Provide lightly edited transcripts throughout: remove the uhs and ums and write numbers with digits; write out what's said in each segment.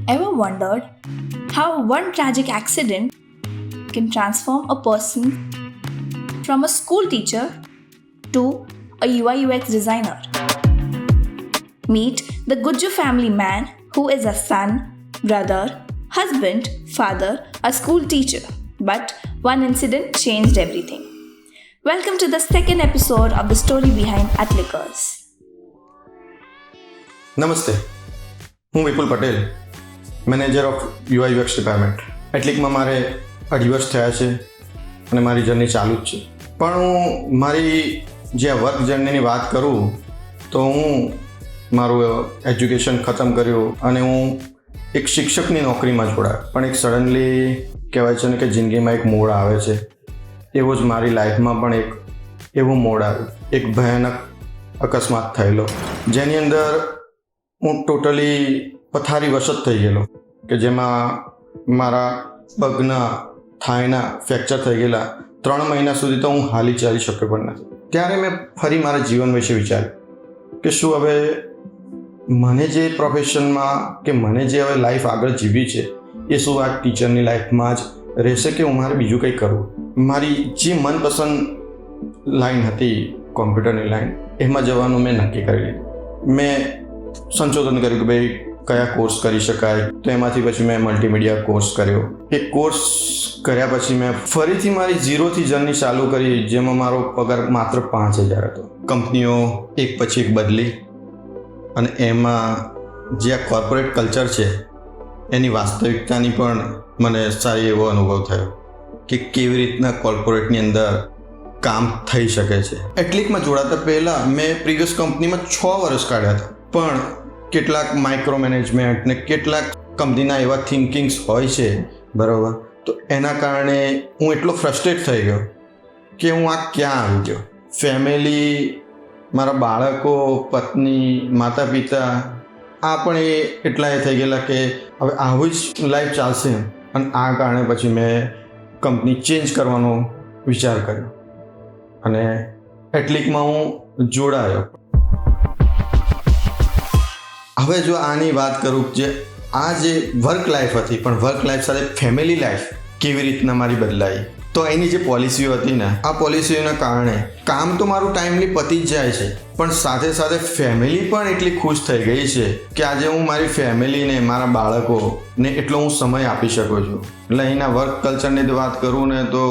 Ever wondered how one tragic accident can transform a person from a school teacher to a UI UX designer? Meet the Gujju family man who is a son, brother, husband, father, a school teacher. But one incident changed everything. Welcome to the second episode of the story behind Atlikers. નમસ્તે, હું Vipul Patel, manager of UI UX department. એટલીકમાં મારે 2.5 વર્ષ થયા છે અને મારી journey ચાલુ જ છે. પણ હું મારી જે વર્ક જર્નીની વાત કરું તો હું મારું એજ્યુકેશન ખતમ કર્યું અને હું એક શિક્ષકની નોકરીમાં જોડાયો. પણ એક સડનલી કહેવાય છે ને કે જિંદગીમાં એક મોડ આવે છે, એવો જ મારી લાઈફમાં પણ એક એવું મોડ આવ્યું. એક ભયાનક અકસ્માત થયેલો, જેની અંદર હું ટોટલી પથારીવશ જ થઈ ગયેલો, કે જેમાં મારા પગના થાયના ફ્રેક્ચર થઈ ગયેલા. 3 મહિના સુધી તો હું હાલી ચાલી શક્યો પણ નથી. ત્યારે મેં ફરી મારા જીવન વિશે વિચાર્યું કે શું હવે મને જે પ્રોફેશનમાં કે મને જે હવે લાઈફ આગળ જીવવી છે એ શું આ ટીચરની લાઈફમાં જ રહેશે કે હું મારે બીજું કંઈ કરવું. મારી જે મનપસંદ લાઈન હતી કોમ્પ્યુટરની લાઈન, એમાં જવાનું મેં નક્કી કરી લીધું. મેં સંશોધન કર્યું કે ભાઈ કયા કોર્સ કરી શકાય, તો એમાંથી પછી મેં મલ્ટીમીડિયા કોર્સ કર્યો. એ કોર્સ કર્યા પછી મેં ફરીથી મારી 0થી જર્ની ચાલુ કરી, જેમાં મારો પગાર માત્ર 5,000 હતો. કંપનીઓ એક પછી એક બદલી અને એમાં જે આ કોર્પોરેટ કલ્ચર છે એની વાસ્તવિકતાની પણ મને સારી એવો અનુભવ થયો કે કેવી રીતના કોર્પોરેટની અંદર કામ થઈ શકે છે. એટલીકમાં જોડાતા પહેલાં મેં પ્રીવિયસ કંપનીમાં 6 વર્ષ કાઢ્યા હતા. પણ કેટલાક માઇક્રો મેનેજમેન્ટ ને કેટલાક કંપનીના એવા થિંકિંગ્સ હોય છે, બરાબર, તો એના કારણે હું એટલો ફ્રસ્ટ્રેટ થઈ ગયો કે હું આ ક્યાં આવી ગયો. ફેમિલી, મારા બાળકો, પત્ની, માતા પિતા, આ પણ એટલા એ થઈ ગયેલા કે હવે આવી જ લાઈફ ચાલશે. અને આ કારણે પછી મેં કંપની ચેન્જ કરવાનો વિચાર કર્યો અને એટલીકમાં હું જોડાયો. હવે જો આની વાત કરું જે આ જે વર્ક લાઈફ હતી, પણ વર્ક લાઈફ સાથે ફેમિલી લાઈફ કેવી રીતના મારી બદલાઈ, તો એની જે પોલિસીઓ હતી ને, આ પોલિસીઓના કારણે કામ તો મારું ટાઈમલી પતી જ જાય છે, પણ સાથે સાથે ફેમિલી પણ એટલી ખુશ થઈ ગઈ છે કે આજે હું મારી ફેમિલીને, મારા બાળકોને એટલો હું સમય આપી શકું છું. એટલે અહીંના વર્ક કલ્ચરની વાત કરું ને તો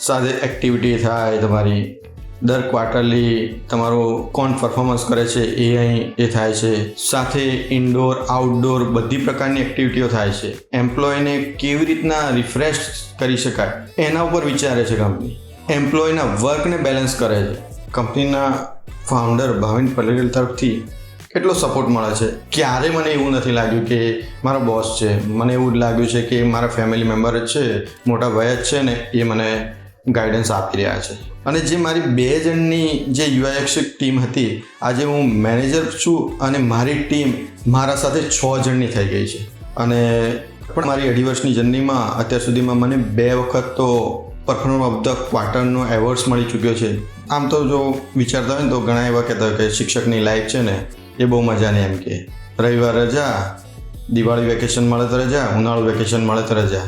સાથે એક્ટિવિટી થાય, તમારી દર ક્વાર્ટરલી તમારું કોણ પરફોર્મન્સ કરે છે એ અહીં એ થાય છે. સાથે ઇન્ડોર આઉટડોર બધી પ્રકારની એક્ટિવિટીઓ થાય છે. એમ્પ્લોયને કેવી રીતના રિફ્રેશ કરી શકાય એના ઉપર વિચારે છે કંપની. એમ્પ્લોયના વર્કને બેલેન્સ કરે છે. કંપનીના ફાઉન્ડર ભાવિન પટેલ તરફથી કેટલો સપોર્ટ મળે છે. ક્યારે મને એવું નથી લાગ્યું કે મારો બોસ છે. મને એવું જ લાગ્યું છે કે મારા ફેમિલી મેમ્બર જ છે, મોટા ભાઈ જ છે ને, એ મને ગાઈડન્સ આપી રહ્યા છે. અને જે મારી 2 જણની જે UX ટીમ હતી, આજે હું મેનેજર છું અને મારી ટીમ મારા સાથે 6 જણની થઈ ગઈ છે. અને પણ મારી 2.5 વર્ષની જર્નીમાં અત્યાર સુધીમાં મને 2 વખત તો પરફોર્મર ઓફ ધ ક્વાર્ટરનો એવોર્ડ્સ મળી ચૂક્યો છે. આમ તો જો વિચારતા હોય ને તો ઘણા એવા કહેતા હોય કે શિક્ષકની લાઈફ છે ને એ બહુ મજાની, એમ કે રવિવાર રજા, દિવાળી વેકેશન મળે તો રજા, ઉનાળુ વેકેશન મળે તો રજા,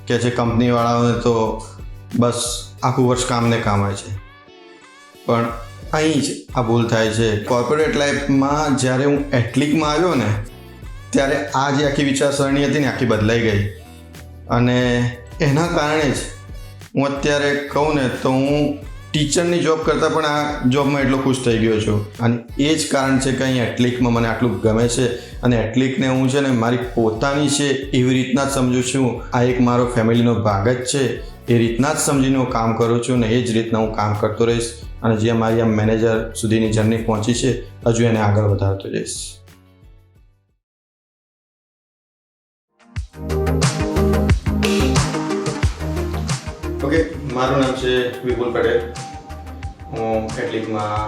કે છે કંપનીવાળાઓને તો બસ આખું વર્ષ કામને કામ હોય છે. પણ અહીં જ આ ભૂલ થાય છે. કોર્પોરેટ લાઈફમાં જ્યારે હું એટલીકમાં આવ્યો ને, ત્યારે આ જે આખી વિચારસરણી હતી ને આખી બદલાઈ ગઈ. અને એના કારણે જ હું અત્યારે કહું ને તો હું ટીચરની જોબ કરતાં પણ આ જોબમાં એટલો ખુશ થઈ ગયો છું. અને એ જ કારણ છે કે અહીં એટલીકમાં મને આટલું ગમે છે. અને એટલીકને હું છે ને મારી પોતાની છે એવી રીતના જ સમજું છું. આ એક મારો ફેમિલીનો ભાગ જ છે, એ રીતના જ સમજીને હું કામ કરું છું ને એ જ રીતના હું કામ કરતો રહીશ. અને જે મારી આ મેનેજર સુધીની જર્ની પહોંચી છે, હજુ એને આગળ વધારતો જઈશ. ઓકે, મારું નામ છે વિપુલ પટેલ. હું એટલીકમાં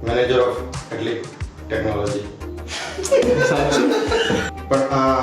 મેનેજર ઓફ એટલીક ટેકનોલોજી. પણ આ